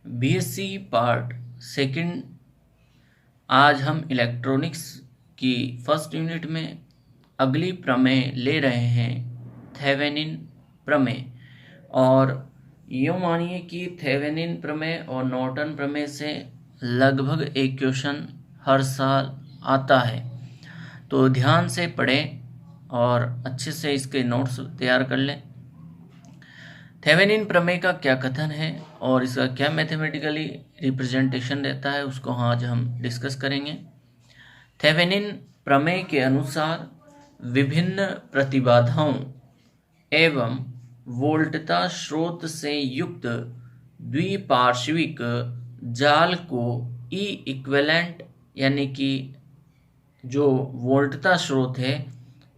BSc part second. आज हम electronics की फर्स्ट यूनिट में अगली प्रमेय ले रहे हैं, थेवेनिन प्रमेय। और यूँ मानिए कि थेवेनिन प्रमेय और नॉर्टन प्रमेय से लगभग एक क्वेश्चन हर साल आता है, तो ध्यान से पढ़ें और अच्छे से इसके नोट्स तैयार कर लें। थेवेनिन प्रमेय का क्या कथन है और इसका क्या मैथमेटिकली रिप्रेजेंटेशन रहता है, उसको आज हम डिस्कस करेंगे। थेवेनिन प्रमेय के अनुसार विभिन्न प्रतिबाधाओं एवं वोल्टता स्रोत से युक्त द्विपार्श्विक जाल को ई इक्विवेलेंट, यानी कि जो वोल्टता स्रोत है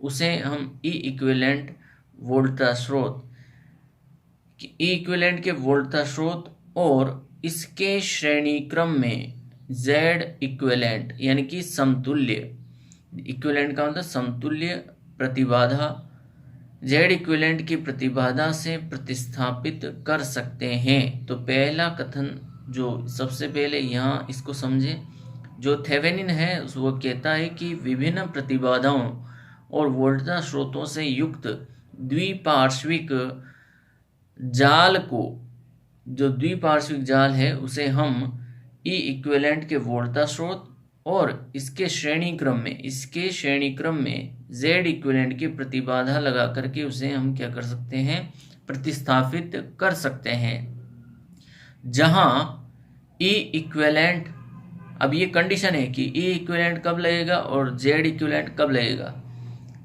उसे हम ई इक्विवेलेंट वोल्टता स्रोत, ई इक्विवेलेंट के वोल्टता स्रोत और इसके श्रेणी क्रम में जेड इक्विवेलेंट, यानी कि समतुल्य, इक्विवेलेंट का मतलब समतुल्य प्रतिबाधा, जेड इक्विवेलेंट की प्रतिबाधा से प्रतिस्थापित कर सकते हैं। तो पहला कथन जो सबसे पहले यहाँ इसको समझे, जो थेवेनिन है वो कहता है कि विभिन्न प्रतिबाधाओं और वोल्टता स्रोतों से युक्त द्विपार्श्विक जाल को, जो द्विपार्श्विक जाल है उसे हम ई इक्विवेलेंट के वोल्टता स्रोत और इसके श्रेणी क्रम में जेड इक्विवेलेंट की प्रतिबाधा लगा करके उसे हम क्या कर सकते हैं, प्रतिस्थापित कर सकते हैं। जहां ई इक्विवेलेंट, अब ये कंडीशन है कि ई इक्विवेलेंट कब लगेगा और जेड इक्विवेलेंट कब लगेगा।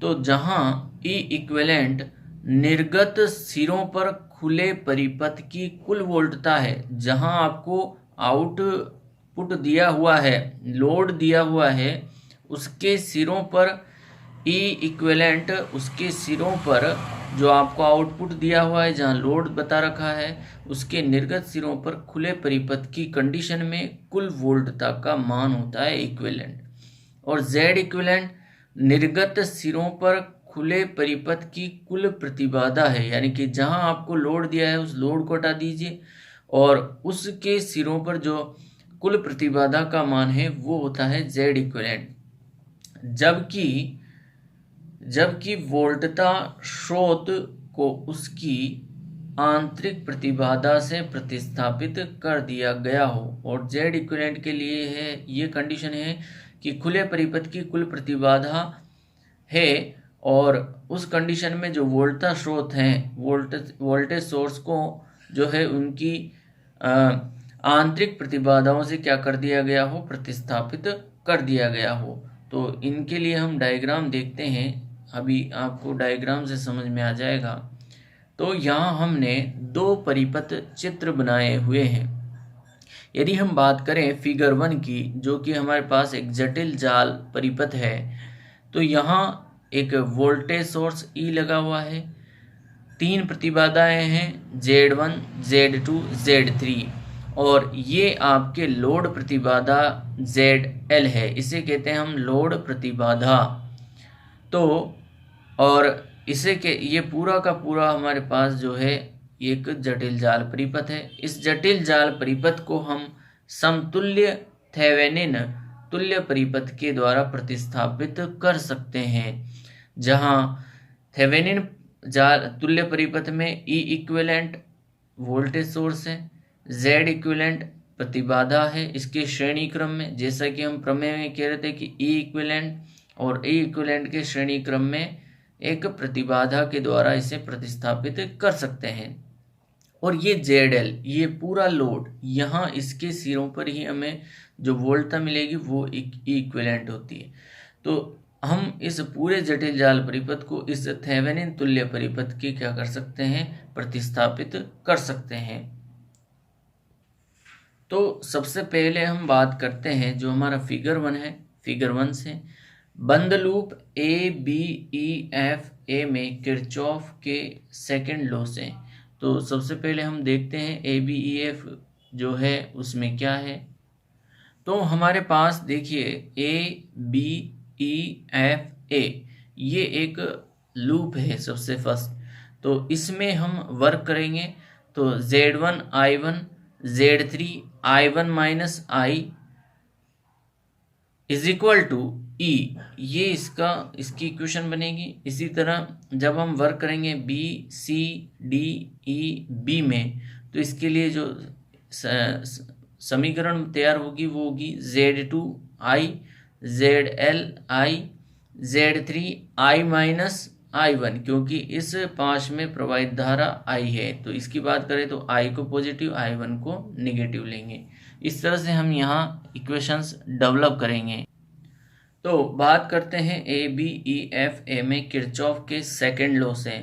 तो जहां ई इक्विवेलेंट निर्गत सिरों पर खुले परिपथ की कुल वोल्टता है, जहां आपको आउटपुट दिया हुआ है, लोड दिया हुआ है, उसके सिरों पर ई इक्विवेलेंट, उसके सिरों पर जो आपको आउटपुट दिया हुआ है, जहां लोड बता रखा है, उसके निर्गत सिरों पर खुले परिपथ की कंडीशन में कुल वोल्टता का मान होता है इक्विवेलेंट। और जेड इक्विवेलेंट निर्गत सिरों पर खुले परिपथ की कुल प्रतिबाधा है, यानी कि जहां आपको लोड दिया है उस लोड को हटा दीजिए और उसके सिरों पर जो कुल प्रतिबाधा का मान है वो होता है जेड इक्विवेलेंट। जबकि वोल्टता स्रोत को उसकी आंतरिक प्रतिबाधा से प्रतिस्थापित कर दिया गया हो। और जेड इक्विवेलेंट के लिए है ये कंडीशन है कि खुले परिपथ की कुल प्रतिबाधा है और उस कंडीशन में जो वोल्टता स्रोत हैं, वोल्टेज सोर्स को जो है उनकी आंतरिक प्रतिबाधाओं से क्या कर दिया गया हो, प्रतिस्थापित कर दिया गया हो। तो इनके लिए हम डायग्राम देखते हैं, अभी आपको डायग्राम से समझ में आ जाएगा। तो यहाँ हमने दो परिपथ चित्र बनाए हुए हैं। यदि हम बात करें फिगर 1 की, जो कि हमारे पास एक जटिल जाल परिपथ है, तो यहाँ एक वोल्टेज सोर्स E लगा हुआ है, तीन प्रतिबाधाएं हैं Z1, Z2, Z3 और ये आपके लोड प्रतिबाधा ZL है, इसे कहते हैं हम लोड प्रतिबाधा। तो और इसे के ये पूरा का पूरा हमारे पास जो है एक जटिल जाल परिपथ है। इस जटिल जाल परिपथ को हम समतुल्य थेवेनिन तुल्य परिपथ के द्वारा प्रतिस्थापित कर सकते हैं, जहां थेवेनिन जाल तुल्य परिपथ में ई इक्विवेलेंट वोल्टेज सोर्स है, जेड इक्विवेलेंट प्रतिबाधा है इसके श्रेणी क्रम में, जैसा कि हम प्रमेय में कह रहे थे कि ई इक्विवेलेंट और ई इक्विवेलेंट के श्रेणी क्रम में एक प्रतिबाधा के द्वारा इसे प्रतिस्थापित कर सकते हैं। और ये ZL, ये पूरा लोड, यहाँ इसके सिरों पर ही हमें जो वोल्टता मिलेगी वो इक्विवेलेंट होती है। तो हम इस पूरे जटिल जाल परिपथ को इस थेवेनिन तुल्य परिपथ के क्या कर सकते हैं, प्रतिस्थापित कर सकते हैं। तो सबसे पहले हम बात करते हैं जो हमारा फिगर 1 है, फिगर 1 से बंद लूप ABEFA में किरचॉफ के सेकंड लॉ से। तो सबसे पहले हम देखते हैं ABEF जो है उसमें क्या है। तो हमारे पास देखिए ABEFA ये एक लूप है सबसे फर्स्ट, तो इसमें हम वर्क करेंगे। तो Z1 I1 Z3 I1 minus I is equal to E, ये इसकी इक्वेशन बनेगी। इसी तरह जब हम वर्क करेंगे B C D E B में, तो इसके लिए जो समीकरण तैयार होगी वो होगी Z2 I ZL I Z3 I minus I1, क्योंकि इस 5 में प्रवाहित धारा I है, तो इसकी बात करें तो I को पॉजिटिव I1 को नेगेटिव लेंगे। इस तरह से हम यहाँ इक्वेशंस डेवलप करेंगे। तो बात करते हैं ए बी ई एफ ए में किरचॉफ के सेकंड लॉ से।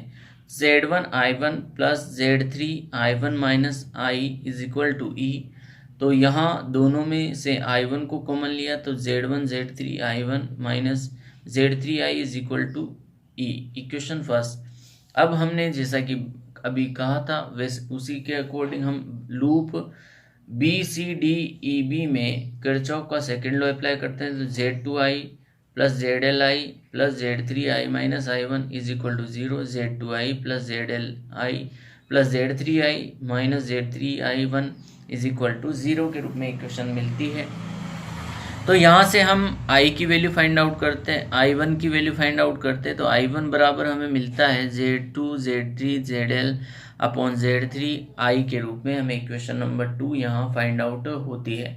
Z1 I1 plus Z3 I1 minus I is equal to E. तो यहाँ दोनों में से I1 को कॉमन लिया तो Z1 Z3 I1 minus Z3 I is equal to E, equation first. अब हमने जैसा कि अभी कहा था वैसे उसी के अकॉर्डिंग हम loop B C D E B में किरचॉफ का सेकेंड लॉ अप्लाई करते हैं। तो Z2I plus ZLI plus Z3I minus I1 is equal to 0, Z2I plus ZLI plus Z3I minus Z3I1 is equal to 0 के रूप में equation मिलती है। तो यहाँ से हम I की वैल्यू फाइंड आउट करते हैं, I1 की वैल्यू फाइंड आउट करते हैं। तो I1 बराबर हमें मिलता है Z2 Z3 ZL upon Z3I के रूप में हमें इक्वेशन नंबर 2 यहाँ फाइंड आउट होती है।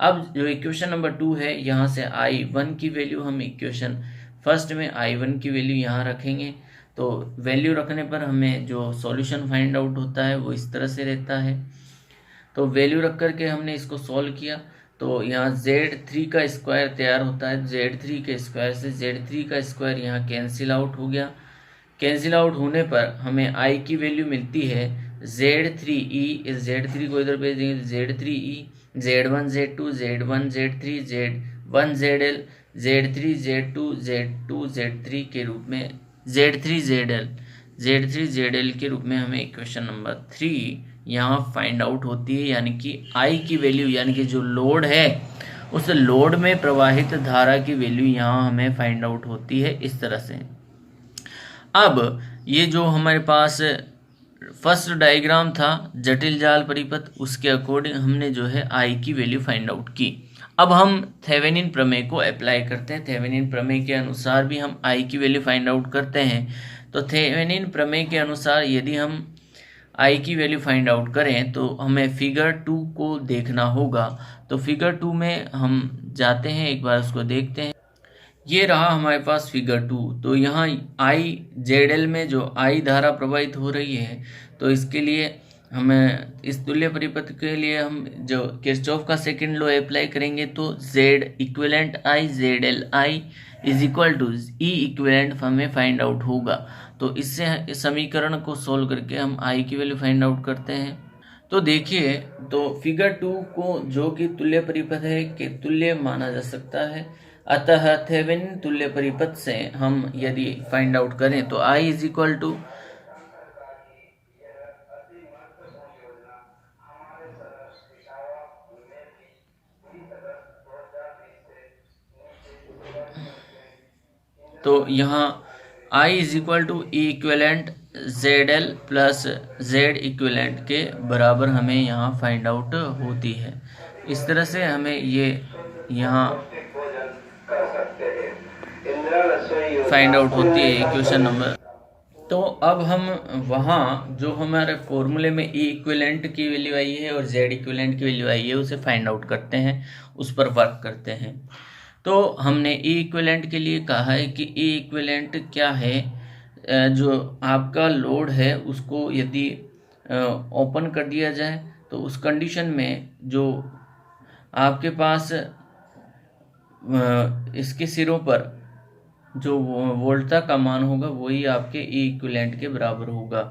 अब जो इक्वेशन नंबर 2 है, यहाँ से I1 की वैल्यू हम इक्वेशन फर्स्ट में I1 की वैल्यू यहाँ रखेंगे। तो वैल्यू रखने पर हमें जो सॉल्यूशन फाइंड आउट होता है वो इस तरह से रहता है। तो वैल्यू रख करके हमने इसको सॉल्व किया तो यहाँ Z3 का स्क्वायर तैयार होता है। Z3 के स्क्वायर से Z3 का स्क्वायर यहाँ कैंसिल आउट हो गया। कैंसिल आउट होने पर हमें I की वैल्यू मिलती है Z3E, इस Z3 को इधर भेज देंगे, Z3E Z1 Z2 Z1 Z3 Z1 ZL Z3 Z2 Z2 Z3 के रूप में Z3 ZL के रूप में हमें इक्वेशन नंबर 3 यहाँ फाइंड आउट होती है। यानी कि I की वैल्यू, यानी कि जो लोड है उस लोड में प्रवाहित धारा की वैल्यू यहाँ हमें फाइंड आउट होती है इस तरह से। अब ये जो हमारे पास फर्स्ट डायग्राम था जटिल जाल परिपथ, उसके अकॉर्डिंग हमने जो है I की वैल्यू फाइंड आउट की। अब हम थेवेनिन प्रमेय को अप्लाई करते हैं। थेवेनिन प्रमेय के अनुसार भी हम I की वैल्यू फाइंड आउट करते हैं। तो थेवेनिन प्रमेय के अनुसार यदि हम I की वैल्यू फाइंड आउट करें तो हमें फिगर 2 को देखना होगा। तो फिगर 2 में हम जाते हैं, एक बार उसको देखते हैं। ये रहा हमारे पास फिगर 2। तो यहाँ I ZL में जो I धारा प्रवाहित हो रही है, तो इसके लिए हमें इस तुल्य परिपथ के लिए हम जो किरचॉफ का सेकंड लॉ अप्लाई करेंगे तो Z equivalent I ZL I is equal to E equivalent हमें फाइंड आउट होगा। तो इससे इस समीकरण को सोल्व करके हम I की वैल्यू फाइंड आउट करते हैं। तो देखिए, तो फिगर 2 को जो कि तुल्य परिपथ है के तुल्य माना जा सकता है। अतः थेवेनिन तुल्य परिपथ से हम यदि फाइंड आउट करें तो I इज इक्वल टू तो यहाँ I is equal to E equivalent ZL plus Z equivalent के बराबर हमें यहाँ फाइंड आउट होती है। इस तरह से हमें ये यहाँ फाइंड आउट होती है इक्वेशन नंबर। तो अब हम वहाँ जो हमारे फॉर्मूले में E इक्विवेलेंट की वैल्यू आई है और Z इक्विवेलेंट की वैल्यू आई है उसे फाइंड आउट करते हैं, उस पर वर्क करते हैं। तो हमने E इक्विवेलेंट के लिए कहा है कि E इक्विवेलेंट क्या है, जो आपका लोड है उसको यदि ओपन कर दिया जाए तो उस कंडीशन में जो आपके पास इसके सिरों पर जो वोल्टता का मान होगा वही आपके E इक्विवेलेंट के बराबर होगा।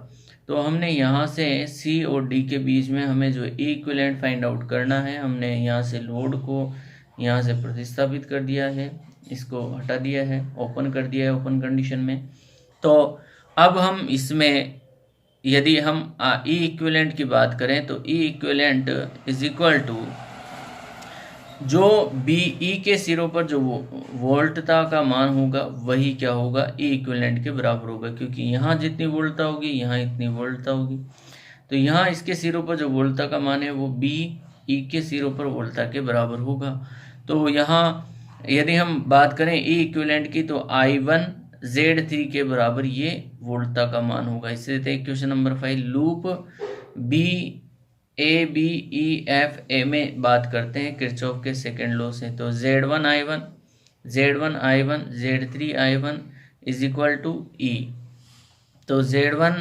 तो हमने यहाँ से C और D के बीच में हमें जो E इक्विवेलेंट फाइंड आउट करना है, हमने यहाँ से लोड को यहाँ से प्रतिस्थापित कर दिया है, इसको हटा दिया है, ओपन कर दिया है ओपन कंडीशन में। तो अब हम इसमें यदि हम E इक्विवेलेंट की बात करें तो E equivalent is equal to जो BE के सिरों पर जो वोल्टता का मान होगा वही क्या होगा, E इक्विवेलेंट के बराबर होगा, क्योंकि यहाँ जितनी वोल्टता होगी यहाँ इतनी वोल्टता होगी। तो यहाँ इसके सिरों पर जो वोल्टता का मान है वो बी ई के सिरों पर वोल्टता के बराबर होगा। तो यहाँ यदि हम बात करें ई इक्विवेलेंट की तो I1 Z3 के बराबर ये वोल्टता का मान होगा। इससे देते हैं question number 5। Loop B A B E F A में बात करते हैं किरचॉफ के सेकेंड लॉ से। तो Z1 I1 Z3 I1 is equal to E. तो Z1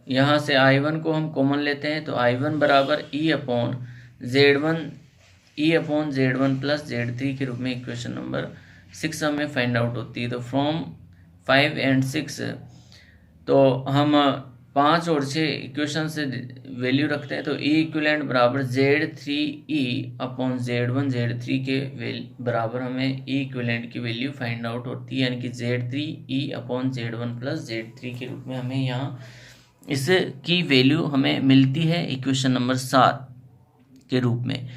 यहाँ से I1 को हम कॉमन लेते हैं तो I1 बराबर ई अपॉन Z1 प्लस Z3 के रूप में इक्वेशन नंबर 6 हमें फाइंड आउट होती है। तो फ्रॉम 5 and 6 तो हम 5 और 6 इक्वेशन से वैल्यू रखते हैं। तो ई इक्विवेलेंट बराबर Z3E अपॉन Z3 के बराबर हमें ई इक्विवेलेंट की वैल्यू फाइंड आउट होती है, यानी कि Z3E upon Z1 plus Z3 के रूप में हमें यहाँ इसकी वैल्यू हमें मिलती है इक्वेशन नंबर 7 के रूप में।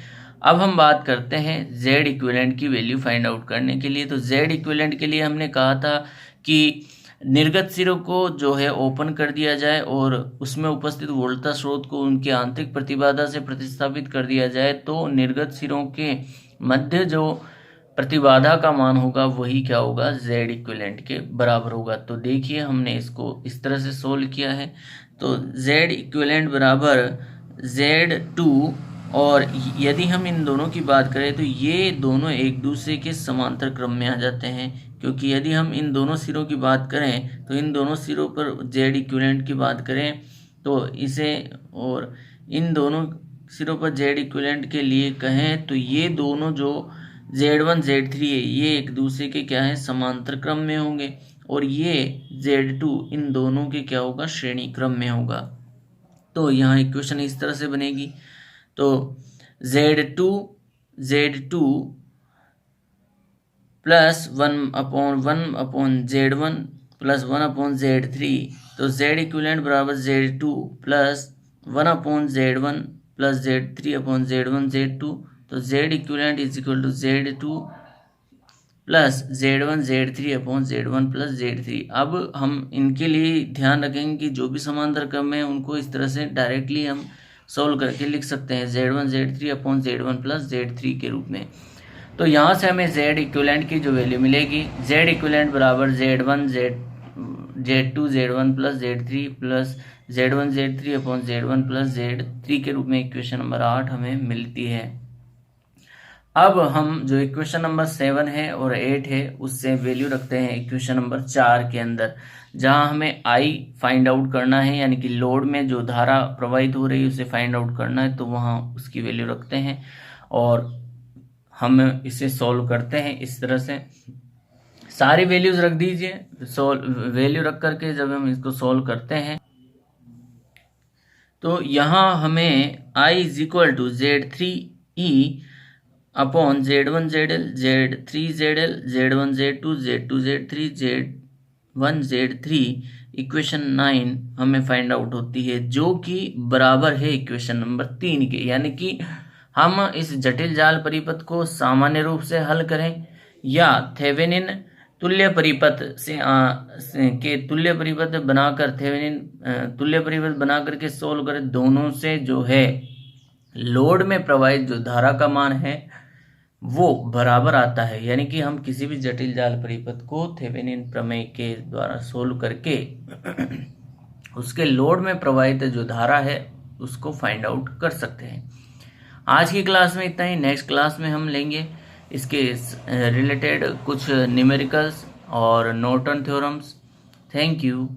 अब हम बात करते हैं Z इक्विवेलेंट की वैल्यू फाइंड आउट करने के लिए। तो Z इक्विवेलेंट के लिए हमने कहा था कि निर्गत सिरों को जो है ओपन कर दिया जाए और उसमें उपस्थित वोल्टता स्रोत को उनके आंतरिक प्रतिबाधा से प्रतिस्थापित कर दिया जाए, तो निर्गत सिरों के मध्य जो प्रतिबाधा का मान होगा वही क्या होगा, Z इक्विवेलेंट के बराबर होगा। तो देखिए हमने इसको इस तरह से सोल्व किया है। तो Z इक्विवेलेंट बराबर Z2, और यदि हम इन दोनों की बात करें तो ये दोनों एक दूसरे के समांतर क्रम में आ जाते हैं, क्योंकि यदि हम इन दोनों सिरों की बात करें तो इन दोनों सिरों पर Z इक्विवेलेंट की बात करें तो इसे, और इन दोनों सिरों पर Z इक्विवेलेंट के लिए कहें तो ये दोनों जो Z1 Z3 है ये एक दूसरे के क्या है, समांतर क्रम में होंगे, और ये Z2 इन दोनों के क्या होगा, श्रेणी क्रम में होगा। तो यहाँ इक्वेशन इस तरह से बनेगी। तो Z2 plus 1/1 Z1 plus 1/Z3, तो Z इक्विवेलेंट बराबर Z2 plus 1/Z1 plus Z3/Z1 Z2। तो Z equivalent is equal to Z2 plus Z1 Z3/Z1 plus Z3। अब हम इनके लिए ध्यान रखेंगे कि जो भी समांतर क्रम है उनको इस तरह से डायरेक्टली हम सोल्व करके लिख सकते हैं Z1 Z3/Z1 प्लस Z3 के रूप में। तो यहाँ से हमें Z इक्विवेलेंट की जो वैल्यू मिलेगी, Z इक्विवेलेंट बराबर Z1 Z2 Z1 plus Z3 plus Z1 Z3/Z1 plus Z3 के रूप में इक्वेशन नंबर 8 हमें मिलती है। अब हम जो इक्वेशन नंबर 7 है और 8 है उससे वैल्यू रखते हैं इक्वेशन नंबर 4 के अंदर, जहां हमें I फाइंड आउट करना है, यानी कि लोड में जो धारा प्रवाहित हो रही है उसे फाइंड आउट करना है। तो वहां उसकी वैल्यू रखते हैं और हम इसे सॉल्व करते हैं इस तरह से। सारी वैल्यूज रख दीजिए, वैल्यू रख करके जब हम इसको सॉल्व करते हैं तो यहाँ हमें I is equal to Z3E upon Z1 ZL Z3 ZL Z1 Z2 Z2 Z3 Z1 Z3 equation 9 हमें फाइंड आउट होती है, जो कि बराबर है इक्वेशन नंबर 3 के। यानी कि हम इस जटिल जाल परिपथ को सामान्य रूप से हल करें या थेवेनिन तुल्य परिपथ के तुल्य परिपथ बनाकर, थेवेनिन तुल्य परिपथ बना करके सोल्व करें, दोनों से जो है लोड में प्रवाहित जो धारा का मान है वो बराबर आता है। यानी कि हम किसी भी जटिल जाल परिपथ को थेवेनिन प्रमेय के द्वारा सोल्व करके उसके लोड में प्रवाहित जो धारा है उसको फाइंड आउट कर सकते हैं। आज की क्लास में इतना ही। नेक्स्ट क्लास में हम लेंगे इसके रिलेटेड कुछ न्यूमेरिकल्स और नॉर्टन थ्योरम्स। Thank you.